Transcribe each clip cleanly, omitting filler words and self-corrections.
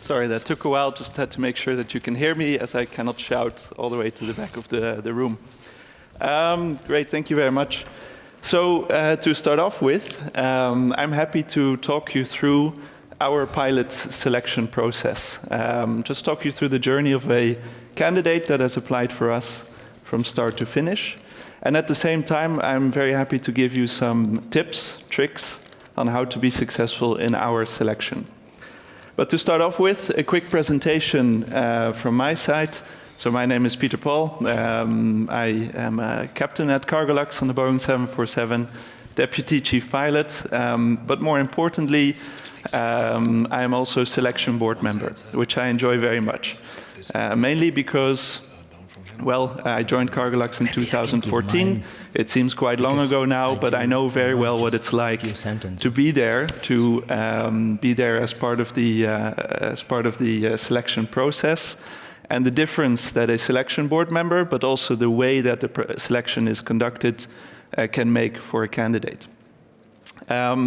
Sorry, that took a while. Just had to make sure that you can hear me, as I cannot shout all the way to the back of the room. Great, thank you very much. So to start off with, I'm happy to talk you through our pilot selection process. Just talk you through the journey of a candidate that has applied for us from start to finish. And at the same time, I'm very happy to give you some tips, tricks on how to be successful in our selection. But to start off with, a quick presentation from my side. So my name is Pieter-Paul. I am a captain at Cargolux on the Boeing 747, deputy chief pilot. But more importantly, I am also a selection board member, which I enjoy very much. Mainly because, well, I joined Cargolux in 2014. It seems quite long ago now, but I know very well what it's like to be there as part of the selection process, and the difference that a selection board member, but also the way that the selection is conducted, can make for a candidate. Now,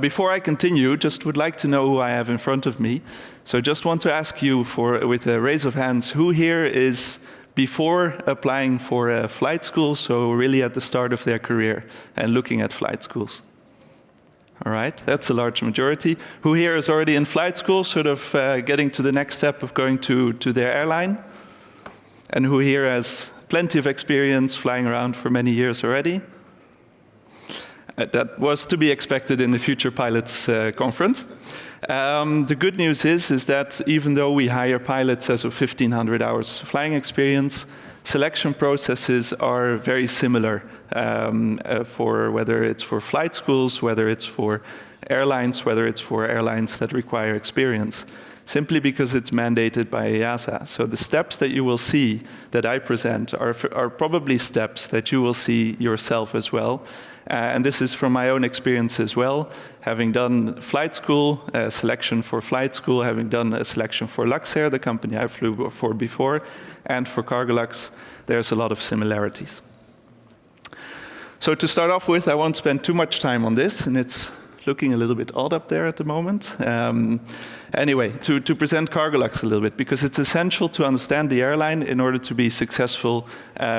before I continue, just would like to know who I have in front of me. So just want to ask you, with a raise of hands, who here is before applying for a flight school, so really at the start of their career and looking at flight schools? All right, that's a large majority. Who here is already in flight school, sort of getting to the next step of going to their airline? And who here has plenty of experience flying around for many years already? That was to be expected in the Future Pilots conference. The good news is that even though we hire pilots as of 1,500 hours flying experience, selection processes are very similar for whether it's for flight schools, whether it's for airlines, whether it's for airlines that require experience, simply because it's mandated by EASA. So the steps that you will see that I present are probably steps that you will see yourself as well. And this is from my own experience as well, having done flight school, selection for flight school, having done a selection for Luxair, the company I flew for before, and for Cargolux, there's a lot of similarities. So to start off with, I won't spend too much time on this, and it's looking a little bit odd up there at the moment. Anyway, to present Cargolux a little bit, because it's essential to understand the airline in order to be successful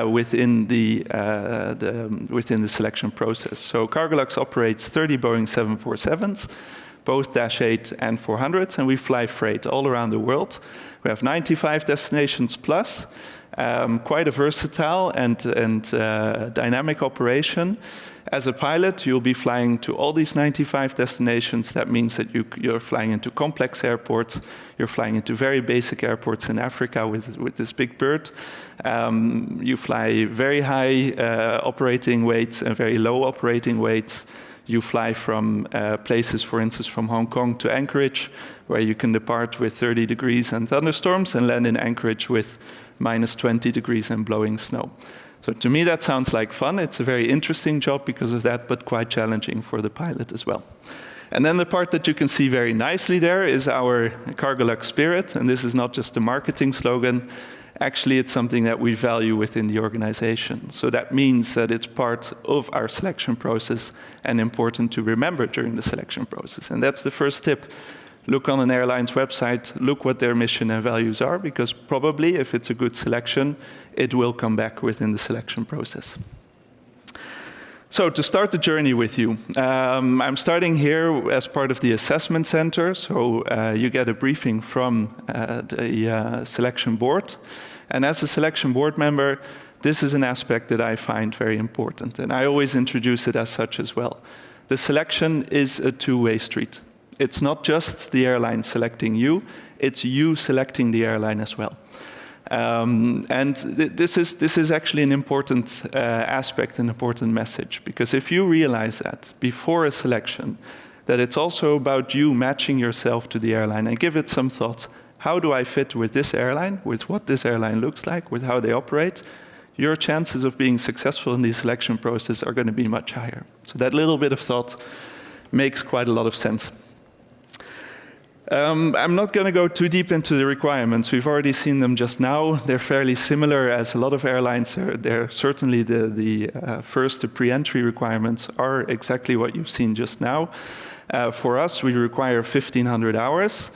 within the selection process. So Cargolux operates 30 Boeing 747s, both Dash 8 and 400s, and we fly freight all around the world. We have 95 destinations plus, quite a versatile and dynamic operation. As a pilot, you'll be flying to all these 95 destinations. That means that you're flying into complex airports. You're flying into very basic airports in Africa with this big bird. You fly very high operating weights and very low operating weights. You fly from places, for instance, from Hong Kong to Anchorage, where you can depart with 30 degrees and thunderstorms and land in Anchorage with minus 20 degrees and blowing snow. So to me, that sounds like fun. It's a very interesting job because of that, but quite challenging for the pilot as well. And then the part that you can see very nicely there is our Cargolux spirit. And this is not just a marketing slogan. Actually, it's something that we value within the organization. So that means that it's part of our selection process and important to remember during the selection process. And that's the first tip. Look on an airline's website, look what their mission and values are, because probably if it's a good selection, it will come back within the selection process. So to start the journey with you, I'm starting here as part of the assessment center. So you get a briefing from the selection board. And as a selection board member, this is an aspect that I find very important. And I always introduce it as such as well. The selection is a two-way street. It's not just the airline selecting you, it's you selecting the airline as well. And this is actually an important aspect, an important message, because if you realize that before a selection, that it's also about you matching yourself to the airline, and give it some thought. How do I fit with this airline, with what this airline looks like, with how they operate? Your chances of being successful in the selection process are going to be much higher. So that little bit of thought makes quite a lot of sense. I'm not going to go too deep into the requirements. We've already seen them just now. They're fairly similar as a lot of airlines. They're certainly the pre-entry requirements are exactly what you've seen just now. For us, we require 1,500 hours.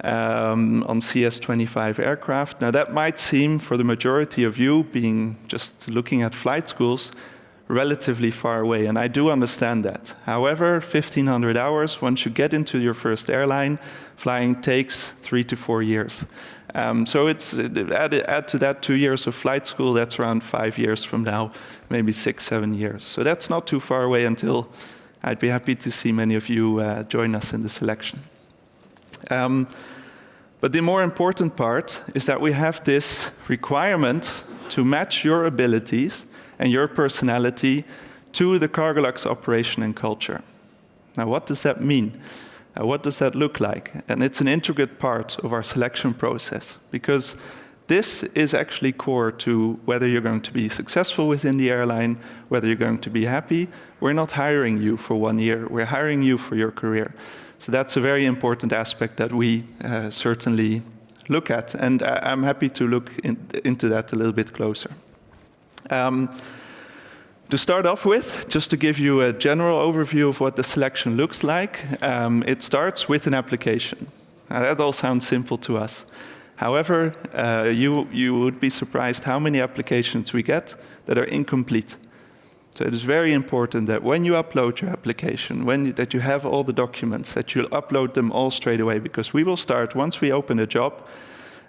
on CS-25 aircraft. Now that might seem, for the majority of you, being just looking at flight schools, relatively far away, and I do understand that. However, 1,500 hours, once you get into your first airline, flying takes 3 to 4 years. So it's add to that 2 years of flight school, that's around 5 years from now, maybe 6, 7 years. So that's not too far away until I'd be happy to see many of you join us in the selection. But the more important part is that we have this requirement to match your abilities and your personality to the Cargolux operation and culture. Now, what does that mean? What does that look like? And it's an intricate part of our selection process, because this is actually core to whether you're going to be successful within the airline, whether you're going to be happy. We're not hiring you for 1 year, we're hiring you for your career. So that's a very important aspect that we certainly look at, and I'm happy to look into that a little bit closer. To start off with, just to give you a general overview of what the selection looks like, it starts with an application. Now, that all sounds simple to us. However, you would be surprised how many applications we get that are incomplete. So it is very important that when you upload your application, that you have all the documents, that you'll upload them all straight away, because we will start, once we open a job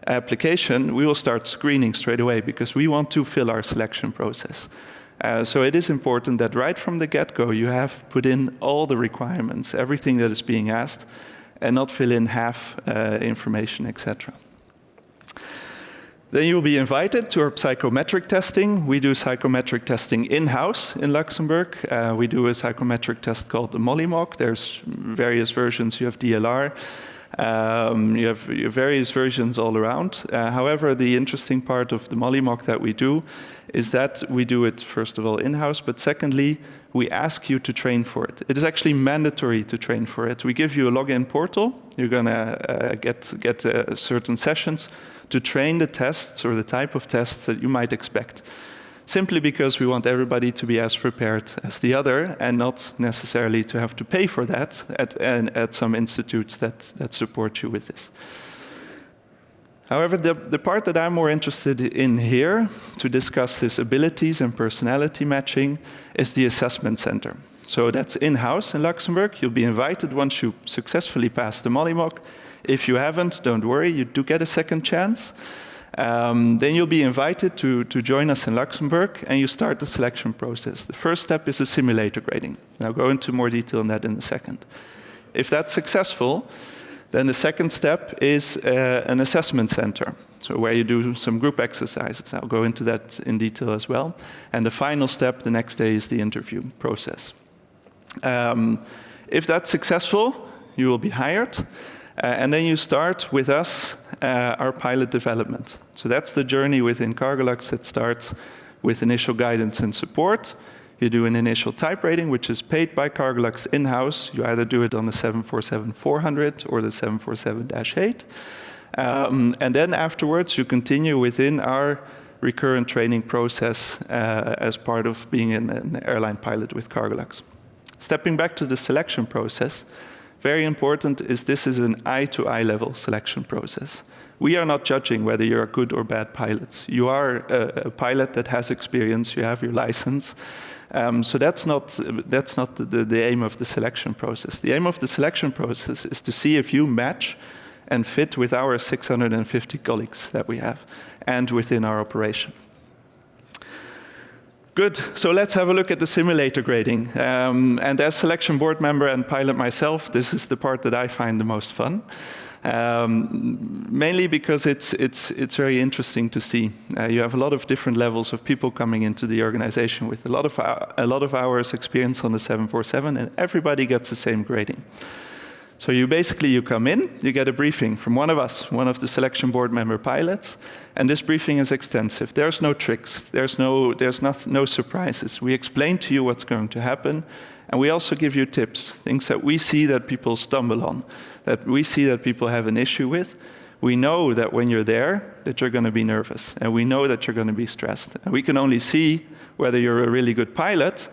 application, we will start screening straight away, because we want to fill our selection process. So it is important that right from the get-go you have put in all the requirements, everything that is being asked, and not fill in half information, etc. Then you will be invited to our psychometric testing. We do psychometric testing in-house in Luxembourg. We do a psychometric test called the Molly Mock. There's various versions. You have DLR. You have various versions all around. However, the interesting part of the Molly Mock that we do is that we do it, first of all, in-house, but secondly, we ask you to train for it. It is actually mandatory to train for it. We give you a login portal. You're going to get certain sessions to train the tests or the type of tests that you might expect. Simply because we want everybody to be as prepared as the other and not necessarily to have to pay for that at some institutes that support you with this. However, the part that I'm more interested in here to discuss this abilities and personality matching is the assessment center. So that's in-house in Luxembourg. You'll be invited once you successfully pass the Molly Mock. If you haven't, don't worry, you do get a second chance. Then you'll be invited to join us in Luxembourg, and you start the selection process. The first step is a simulator grading. I'll go into more detail on that in a second. If that's successful, then the second step is an assessment center, so where you do some group exercises. I'll go into that in detail as well. And the final step, the next day, is the interview process. If that's successful, you will be hired. And then you start with us our pilot development. So that's the journey within Cargolux that starts with initial guidance and support. You do an initial type rating, which is paid by Cargolux in-house. You either do it on the 747-400 or the 747-8. And then afterwards, you continue within our recurrent training process as part of being an airline pilot with Cargolux. Stepping back to the selection process, very important is this is an eye-to-eye level selection process. We are not judging whether you're a good or bad pilot. You are a pilot that has experience, you have your license. So that's not the aim of the selection process. The aim of the selection process is to see if you match and fit with our 650 colleagues that we have and within our operation. Good, so let's have a look at the simulator grading. And as selection board member and pilot myself, this is the part that I find the most fun. Mainly because it's very interesting to see. You have a lot of different levels of people coming into the organization with a lot of hours experience on the 747, and everybody gets the same grading. So you come in, you get a briefing from one of us, one of the selection board member pilots, and this briefing is extensive. There's no tricks, there's no surprises. We explain to you what's going to happen, and we also give you tips, things that we see that people stumble on, that we see that people have an issue with. We know that when you're there, that you're going to be nervous, and we know that you're going to be stressed. And we can only see whether you're a really good pilot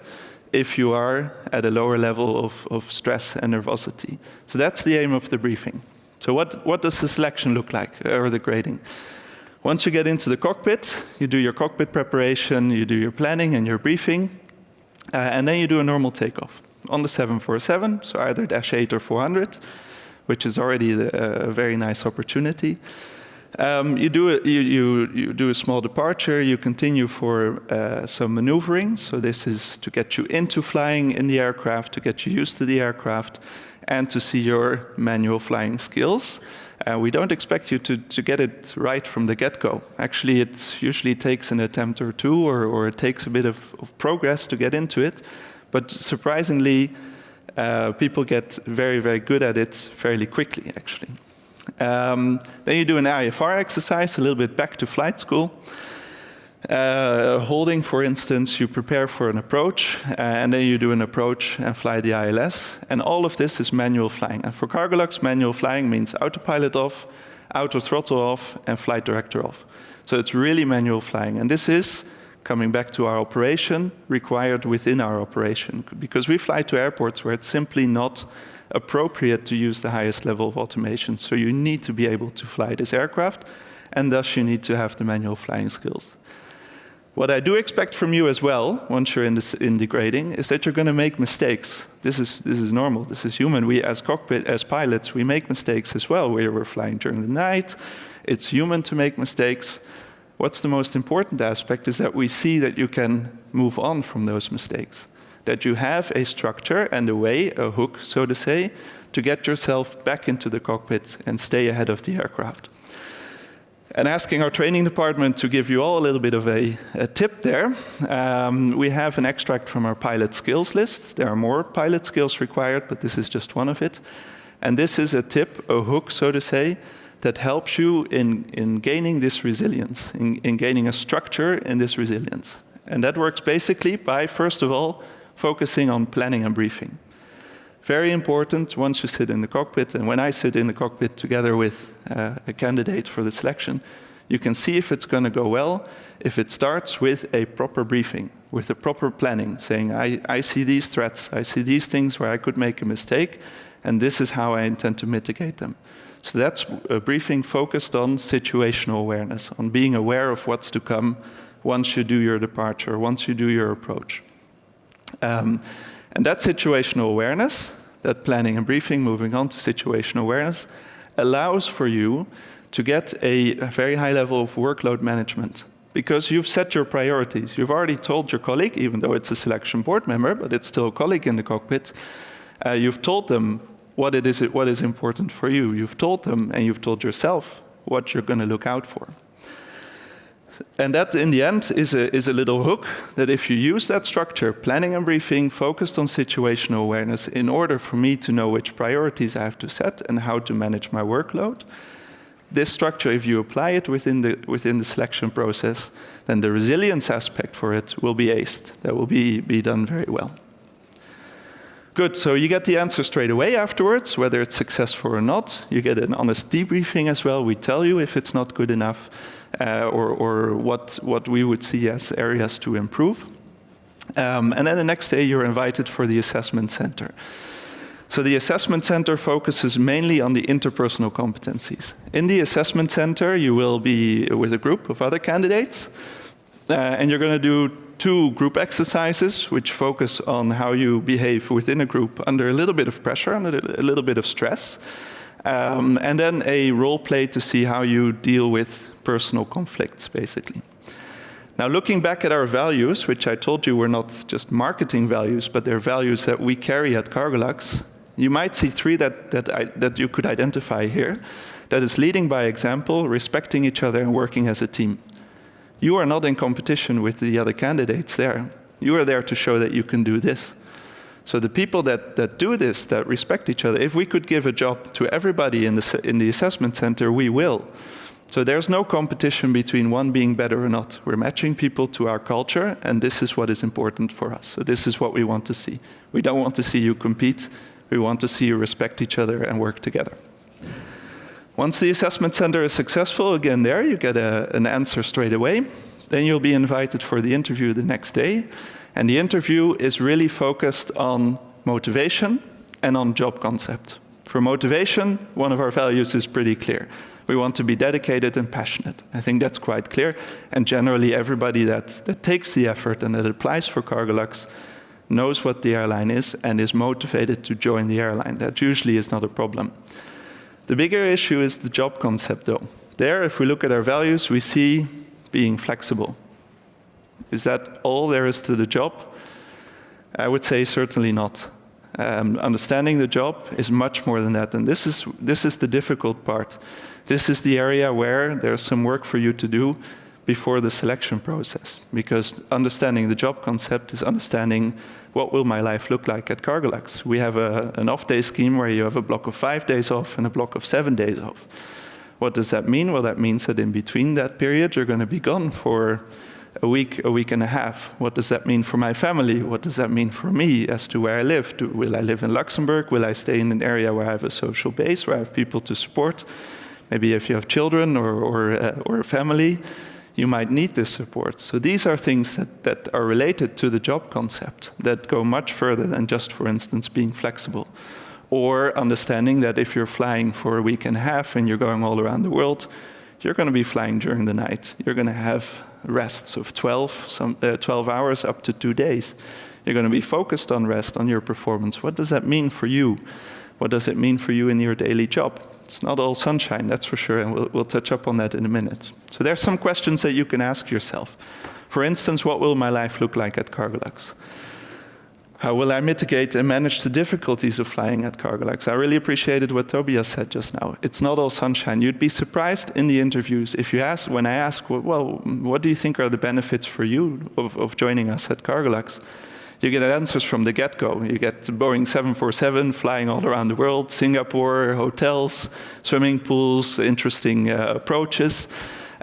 if you are at a lower level of stress and nervosity. So that's the aim of the briefing. So what does the selection look like, or the grading? Once you get into the cockpit, you do your cockpit preparation, you do your planning and your briefing, and then you do a normal takeoff on the 747, so either Dash 8 or 400, which is already a very nice opportunity. You do a small departure, you continue for some maneuvering, so this is to get you into flying in the aircraft, to get you used to the aircraft, and to see your manual flying skills. We don't expect you to get it right from the get-go. Actually, it usually takes an attempt or two, or it takes a bit of progress to get into it. But surprisingly, people get very, very good at it fairly quickly, actually. Then you do an IFR exercise, a little bit back to flight school. Holding, for instance, you prepare for an approach, and then you do an approach and fly the ILS. And all of this is manual flying. And for Cargolux, manual flying means autopilot off, auto throttle off, and flight director off. So it's really manual flying. And this is, coming back to our operation, required within our operation. Because we fly to airports where it's simply not appropriate to use the highest level of automation. So you need to be able to fly this aircraft, and thus you need to have the manual flying skills. What I do expect from you as well, once you're in the grading, is that you're going to make mistakes. This is normal. This is human. We, as pilots, we make mistakes as well. We're flying during the night. It's human to make mistakes. What's the most important aspect is that we see that you can move on from those mistakes. That you have a structure and a way, a hook, so to say, to get yourself back into the cockpit and stay ahead of the aircraft. And asking our training department to give you all a little bit of a tip there, we have an extract from our pilot skills list. There are more pilot skills required, but this is just one of it. And this is a tip, a hook, so to say, that helps you in gaining this resilience, in gaining a structure in this resilience. And that works basically by, first of all, focusing on planning and briefing. Very important once you sit in the cockpit, and when I sit in the cockpit together with a candidate for the selection, you can see if it's going to go well, if it starts with a proper briefing, with a proper planning, saying, I see these threats, I see these things where I could make a mistake, and this is how I intend to mitigate them. So that's a briefing focused on situational awareness, on being aware of what's to come once you do your departure, once you do your approach. And that situational awareness, that planning and briefing, moving on to situational awareness, allows for you to get a very high level of workload management. Because you've set your priorities. You've already told your colleague, even though it's a selection board member, but it's still a colleague in the cockpit, you've told them what is important for you. You've told them, and you've told yourself what you're going to look out for. And that, in the end, is a little hook that if you use that structure, planning and briefing, focused on situational awareness, in order for me to know which priorities I have to set and how to manage my workload, this structure, if you apply it within the selection process, then the resilience aspect for it will be aced. That will be done very well. Good, so you get the answer straight away afterwards, whether it's successful or not. You get an honest debriefing as well. We tell you if it's not good enough, or what we would see as areas to improve. And then the next day you're invited for the assessment center. So the assessment center focuses mainly on the interpersonal competencies. In the assessment center you will be with a group of other candidates, and you're going to do 2 group exercises which focus on how you behave within a group under a little bit of pressure, under a little bit of stress. And then a role play to see how you deal with personal conflicts, basically. Now, looking back at our values, which I told you were not just marketing values, but they're values that we carry at Cargolux, you might see 3 that you could identify here. That is leading by example, respecting each other, and working as a team. You are not in competition with the other candidates there. You are there to show that you can do this. So the people that do this, that respect each other, if we could give a job to everybody in the assessment center, we will. So there's no competition between one being better or not. We're matching people to our culture, and this is what is important for us. So this is what we want to see. We don't want to see you compete. We want to see you respect each other and work together. Once the assessment center is successful, again there, you get an answer straight away. Then you'll be invited for the interview the next day. And the interview is really focused on motivation and on job concept. For motivation, one of our values is pretty clear. We want to be dedicated and passionate. I think that's quite clear. And generally, everybody that takes the effort and that applies for Cargolux knows what the airline is and is motivated to join the airline. That usually is not a problem. The bigger issue is the job concept, though. There, if we look at our values, we see being flexible. Is that all there is to the job? I would say certainly not. Understanding the job is much more than that, and this is the difficult part. This is the area where there's some work for you to do before the selection process, because understanding the job concept is understanding what will my life look like at Cargolux. We have an off-day scheme where you have a block of 5 days off and a block of 7 days off. What does that mean? Well, that means that in between that period, you're going to be gone for a week and a half. What does that mean for my family? What does that mean for me as to where I live? Will I live in Luxembourg? Will I stay in an area where I have a social base, where I have people to support? Maybe if you have children or a family, you might need this support. So these are things that are related to the job concept, that go much further than just, for instance, being flexible. Or understanding that if you're flying for a week and a half and you're going all around the world, you're going to be flying during the night. You're going to have rests of 12 hours up to 2 days. You're going to be focused on rest, on your performance. What does that mean for you? What does it mean for you in your daily job? It's not all sunshine, that's for sure, and we'll touch up on that in a minute. So there's some questions that you can ask yourself. For instance, what will my life look like at Cargolux? How will I mitigate and manage the difficulties of flying at Cargolux? I really appreciated what Tobias said just now. It's not all sunshine. You'd be surprised in the interviews when I ask, well, what do you think are the benefits for you of joining us at Cargolux? You get answers from the get-go. You get Boeing 747 flying all around the world, Singapore, hotels, swimming pools, interesting approaches.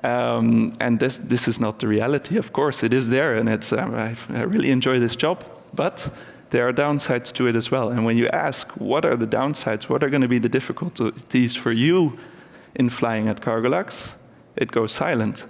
And this is not the reality. Of course, it is there, and I really enjoy this job. But there are downsides to it as well. And when you ask, what are the downsides? What are going to be the difficulties for you in flying at Cargolux? It goes silent,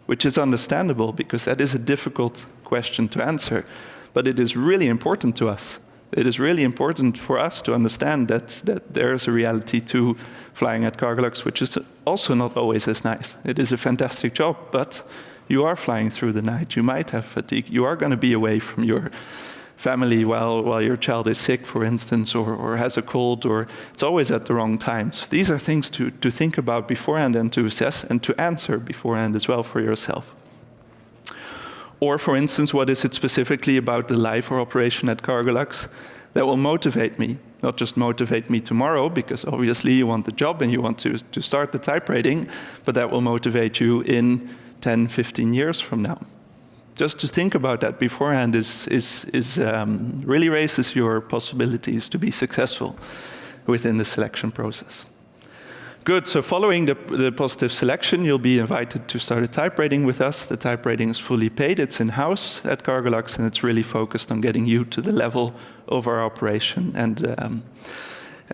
which is understandable because that is a difficult question to answer. But it is really important to us. It is really important for us to understand that there is a reality to flying at Cargolux, which is also not always as nice. It is a fantastic job, but you are flying through the night. You might have fatigue. You are going to be away from your family while your child is sick, for instance, or has a cold, or it's always at the wrong times. These are things to think about beforehand and to assess and to answer beforehand as well for yourself. Or, for instance, what is it specifically about the life or operation at Cargolux that will motivate me? Not just motivate me tomorrow, because obviously you want the job and you want to start the type rating, but that will motivate you in 10, 15 years from now. Just to think about that beforehand really raises your possibilities to be successful within the selection process. Good, so following the positive selection, you'll be invited to start a type rating with us. The type rating is fully paid, it's in-house at Cargolux, and it's really focused on getting you to the level of our operation. And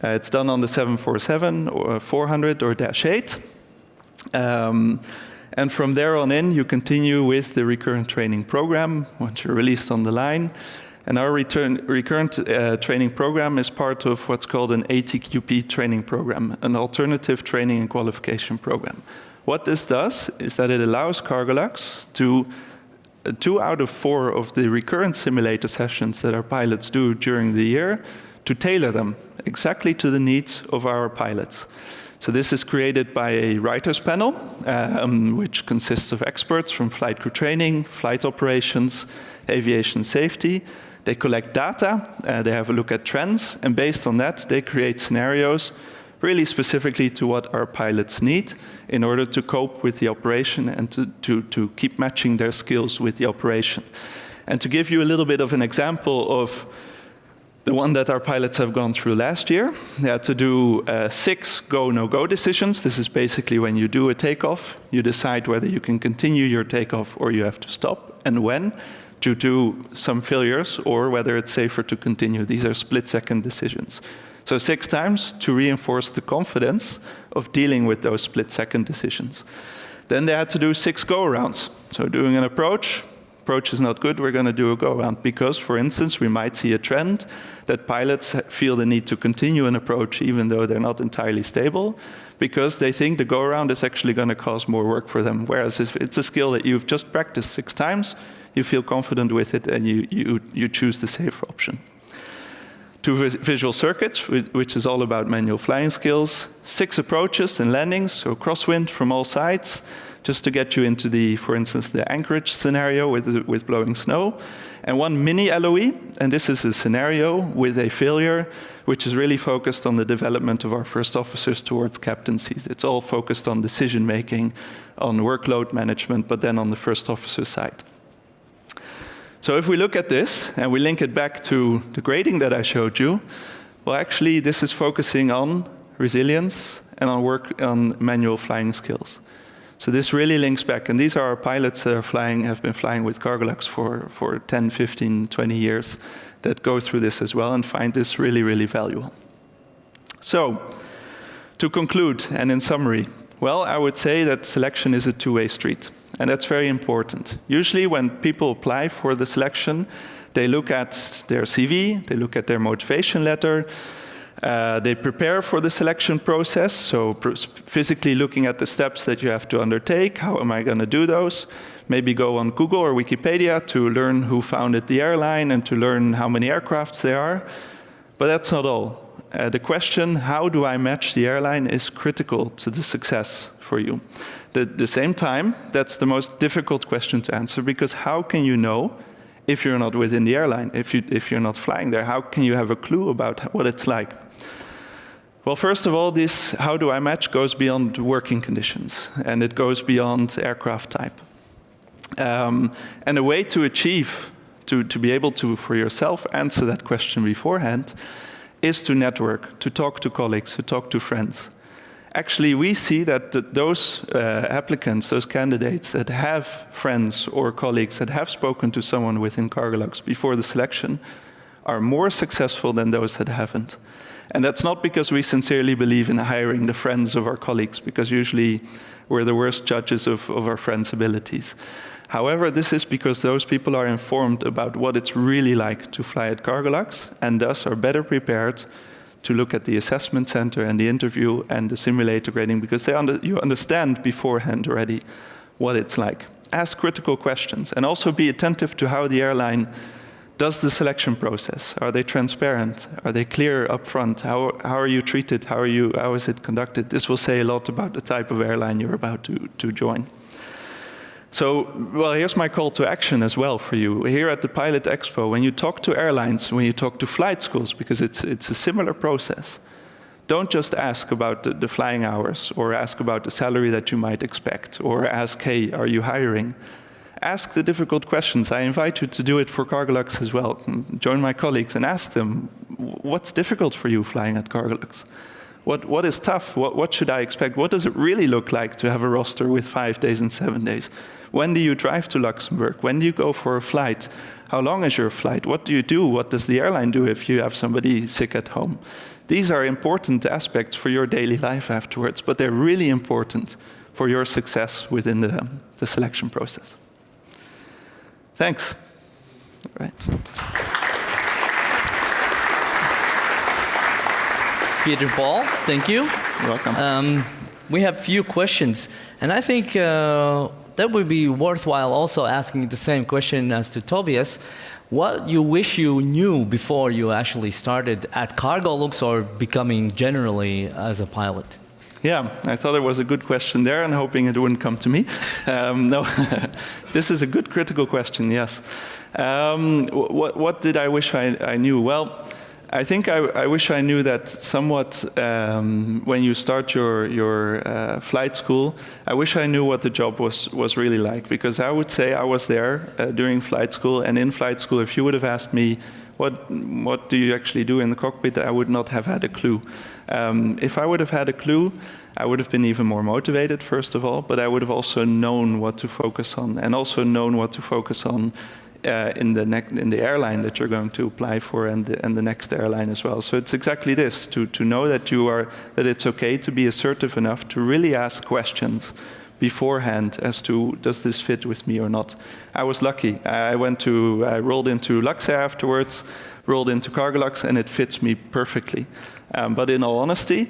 it's done on the 747, or 400, or -8. And from there on in, you continue with the recurrent training program once you're released on the line. And our recurrent training program is part of what's called an ATQP training program, an alternative training and qualification program. What this does is that it allows Cargolux to 2 out of 4 of the recurrent simulator sessions that our pilots do during the year, to tailor them exactly to the needs of our pilots. So this is created by a writers panel, which consists of experts from flight crew training, flight operations, aviation safety. They collect data, they have a look at trends, and based on that, they create scenarios really specifically to what our pilots need in order to cope with the operation and to keep matching their skills with the operation. And to give you a little bit of an example of the one that our pilots have gone through last year, they had to do 6 go, no-go decisions. This is basically when you do a takeoff, you decide whether you can continue your takeoff or you have to stop, and when, due to some failures, or whether it's safer to continue. These are split-second decisions. So 6 times to reinforce the confidence of dealing with those split-second decisions. Then they had to do 6 go-arounds. So doing an approach, approach is not good, we're going to do a go-around. Because, for instance, we might see a trend that pilots feel the need to continue an approach even though they're not entirely stable, because they think the go-around is actually going to cause more work for them. Whereas if it's a skill that you've just practiced 6 times, you feel confident with it and you choose the safer option. 2 visual circuits, which is all about manual flying skills. 6 approaches and landings, so crosswind from all sides, just to get you into the, for instance, the anchorage scenario with blowing snow. And 1 mini LOE, and this is a scenario with a failure, which is really focused on the development of our first officers towards captaincies. It's all focused on decision making, on workload management, but then on the first officer side. So if we look at this and we link it back to the grading that I showed you, well, actually this is focusing on resilience and on manual flying skills. So this really links back, and these are our pilots that have been flying with Cargolux for 10, 15, 20 years that go through this as well and find this really, really valuable. So, to conclude and in summary, well, I would say that selection is a two-way street, and that's very important. Usually when people apply for the selection, they look at their CV, they look at their motivation letter, they prepare for the selection process, so physically looking at the steps that you have to undertake, how am I going to do those? Maybe go on Google or Wikipedia to learn who founded the airline and to learn how many aircrafts there are. But that's not all. The question, how do I match the airline, is critical to the success for you. At the same time, that's the most difficult question to answer, because how can you know if you're not within the airline, if you're not flying there? How can you have a clue about what it's like? Well, first of all, this how do I match goes beyond working conditions, and it goes beyond aircraft type. And a way to achieve, to be able to, for yourself, answer that question beforehand, is to network, to talk to colleagues, to talk to friends. Actually, we see that those applicants, those candidates that have friends or colleagues that have spoken to someone within Cargolux before the selection are more successful than those that haven't. And that's not because we sincerely believe in hiring the friends of our colleagues, because usually we're the worst judges of our friends' abilities. However, this is because those people are informed about what it's really like to fly at Cargolux, and thus are better prepared to look at the assessment center and the interview and the simulator grading, because you understand beforehand already what it's like. Ask critical questions, and also be attentive to how the airline does the selection process. Are they transparent? Are they clear up front? How are you treated? How is it conducted? This will say a lot about the type of airline you're about to join. So, well, here's my call to action as well for you. Here at the Pilot Expo, when you talk to airlines, when you talk to flight schools, because it's a similar process, don't just ask about the flying hours, or ask about the salary that you might expect, or ask, hey, are you hiring? Ask the difficult questions. I invite you to do it for Cargolux as well. Join my colleagues and ask them, what's difficult for you flying at Cargolux? What is tough? What should I expect? What does it really look like to have a roster with 5 days and 7 days? When do you drive to Luxembourg? When do you go for a flight? How long is your flight? What do you do? What does the airline do if you have somebody sick at home? These are important aspects for your daily life afterwards, but they're really important for your success within the selection process. Thanks. All right. Pieter-Paul, thank you. You're welcome. We have few questions, and I think that would be worthwhile also asking the same question as to Tobias. What you wish you knew before you actually started at Cargolux or becoming generally as a pilot? Yeah, I thought it was a good question there, and hoping it wouldn't come to me. No, this is a good critical question, yes. What did I wish I knew? Well, I think I wish I knew that somewhat when you start your flight school. I wish I knew what the job was really like, because I would say I was there during flight school, and in flight school, if you would have asked me, what do you actually do in the cockpit, I would not have had a clue. If I would have had a clue, I would have been even more motivated, first of all, but I would have also known what to focus on, and also known what to focus on in the airline that you're going to apply for, and the next airline as well. So it's exactly this, to know that it's okay to be assertive enough to really ask questions beforehand as to does this fit with me or not. I was lucky. I rolled into Luxair afterwards, rolled into Cargolux, and it fits me perfectly. But in all honesty,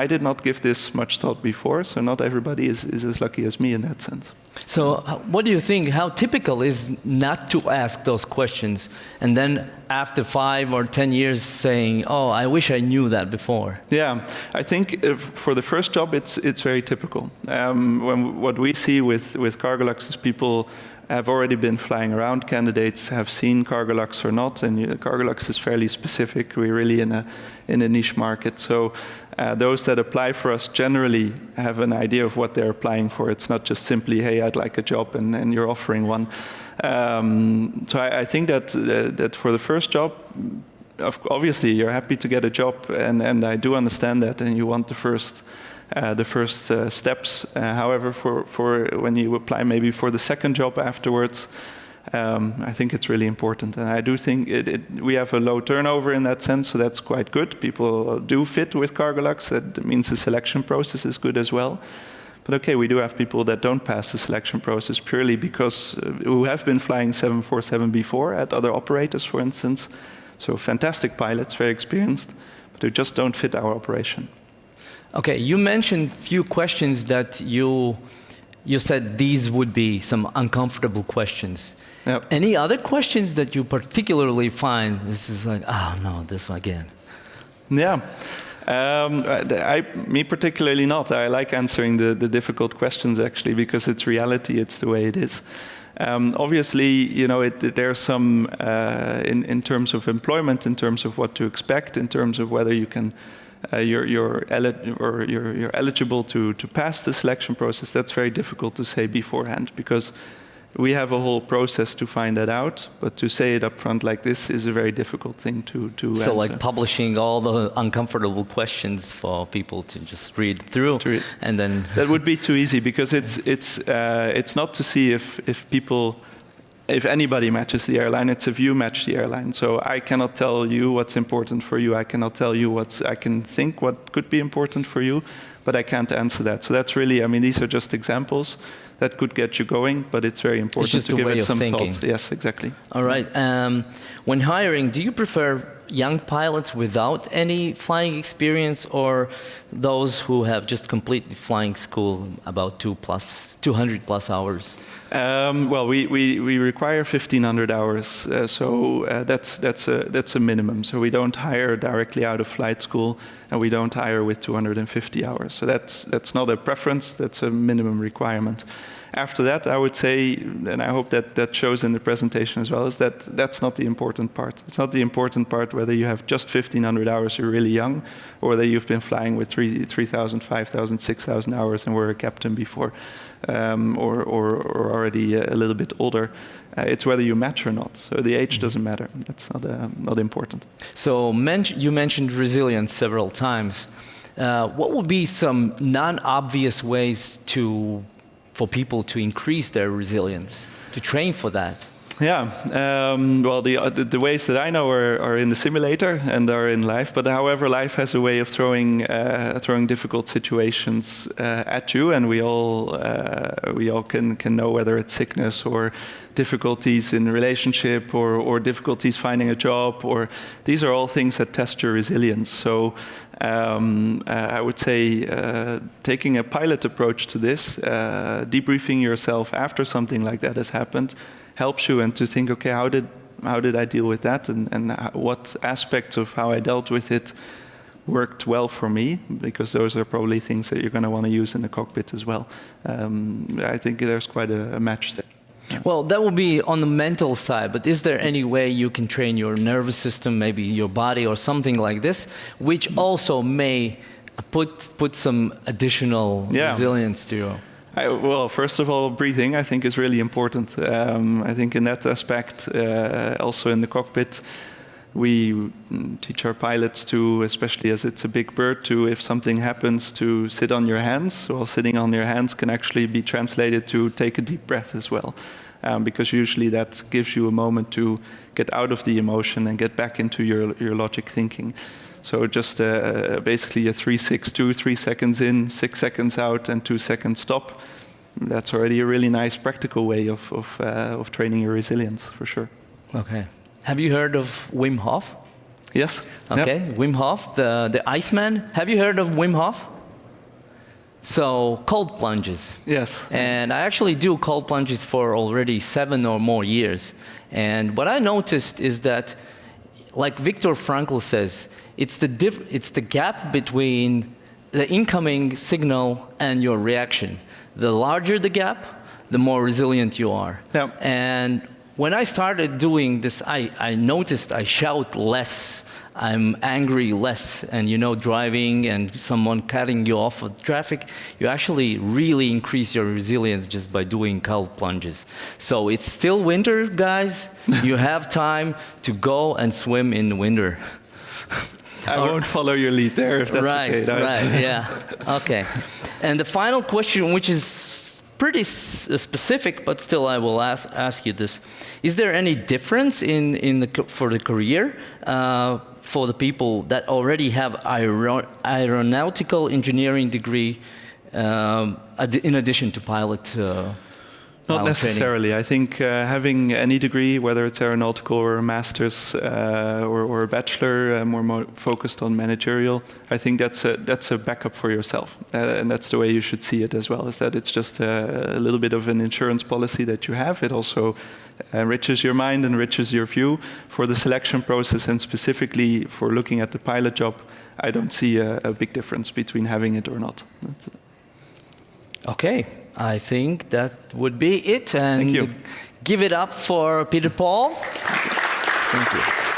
I did not give this much thought before, so not everybody is as lucky as me in that sense. So what do you think, how typical is not to ask those questions and then after 5 or 10 years saying, oh, I wish I knew that before? Yeah, I think for the first job it's very typical. What we see with Cargolux is people have already been flying around. Candidates have seen Cargolux or not, and Cargolux is fairly specific. We're really in a niche market. So those that apply for us generally have an idea of what they're applying for. It's not just simply, hey, I'd like a job, and you're offering one. So I think that for the first job, obviously you're happy to get a job, and I do understand that, and you want the first steps. However, for when you apply maybe for the second job afterwards, I think it's really important. And I do think we have a low turnover in that sense, so that's quite good. People do fit with Cargolux. That means the selection process is good as well. But okay, we do have people that don't pass the selection process purely because who have been flying 747 before at other operators, for instance. So fantastic pilots, very experienced, but who just don't fit our operation. Okay, you mentioned a few questions that you said these would be some uncomfortable questions. Yep. Any other questions that you particularly find, this is like, oh no, this again? Yeah, me particularly not. I like answering the difficult questions actually because it's reality, it's the way it is. Obviously, you know, there's some, in terms of employment, in terms of what to expect, in terms of whether you can you're eligible to pass the selection process. That's very difficult to say beforehand because we have a whole process to find that out. But to say it up front like this is a very difficult thing to answer. So like publishing all the uncomfortable questions for people to just read through and then... That would be too easy because it's not to see if anybody matches the airline, it's if you match the airline. So I cannot tell you what's important for you. I cannot tell you I can think what could be important for you, but I can't answer that. So that's really, I mean, these are just examples that could get you going, but it's very important to give it some thought. Yes, exactly. All right. When hiring, do you prefer young pilots without any flying experience or those who have just completed flying school about 200 plus hours? Well, we require 1,500 hours, so that's a minimum. So we don't hire directly out of flight school, and we don't hire with 250 hours. So that's not a preference. That's a minimum requirement. After that, I would say, and I hope that shows in the presentation as well, is that's not the important part. It's not the important part whether you have just 1,500 hours, you're really young, or whether you've been flying with 3,000, 5,000, 6,000 hours and were a captain before, or already a little bit older. It's whether you match or not. So the age doesn't matter. That's not important. So you mentioned resilience several times. What would be some non-obvious ways for people to increase their resilience, to train for that? Yeah, well, the ways that I know are in the simulator and are in life. But however, life has a way of throwing difficult situations at you, and we all can know whether it's sickness or difficulties in a relationship or difficulties finding a job, or these are all things that test your resilience. So I would say taking a pilot approach to this, debriefing yourself after something like that has happened, helps you, and to think, okay, how did I deal with that, and what aspects of how I dealt with it worked well for me, because those are probably things that you're going to want to use in the cockpit as well. I think there's quite a match there. Yeah. Well, that will be on the mental side, but is there any way you can train your nervous system, maybe your body or something like this, which also may put some additional resilience to you? Well, first of all, breathing, I think, is really important. I think in that aspect, also in the cockpit, we teach our pilots to, especially as it's a big bird, to, if something happens, to sit on your hands. Well, sitting on your hands can actually be translated to take a deep breath as well, because usually that gives you a moment to get out of the emotion and get back into your logic thinking. So just basically a 3-6-2, 3 seconds in, 6 seconds out, and 2 seconds stop. that's already a really nice practical way of training your resilience, for sure. Okay. Have you heard of Wim Hof? Yes. Okay, yep. Wim Hof, the Iceman. Have you heard of Wim Hof? So, cold plunges. Yes. And I actually do cold plunges for already 7 or more years. And what I noticed is that, like Viktor Frankl says, it's the gap between the incoming signal and your reaction. The larger the gap, the more resilient you are. Yep. And when I started doing this, I noticed I shout less. I'm angry less, and driving and someone cutting you off of traffic, you actually really increase your resilience just by doing cold plunges. So it's still winter, guys. You have time to go and swim in the winter. I won't follow your lead there, if that's okay. Right, yeah. Okay. And the final question, which is pretty specific, but still I will ask you this. Is there any difference for the career for the people that already have aeronautical engineering degree in addition to pilot Not necessarily. Training? I think having any degree, whether it's aeronautical or a master's or a bachelor, more focused on managerial, I think that's a backup for yourself. And that's the way you should see it as well, is that it's just a little bit of an insurance policy that you have. It also enriches your mind, enriches your view for the selection process, and specifically for looking at the pilot job. I don't see a big difference between having it or not. Okay. I think that would be it. And thank you. Give it up for Pieter-Paul. Thank you.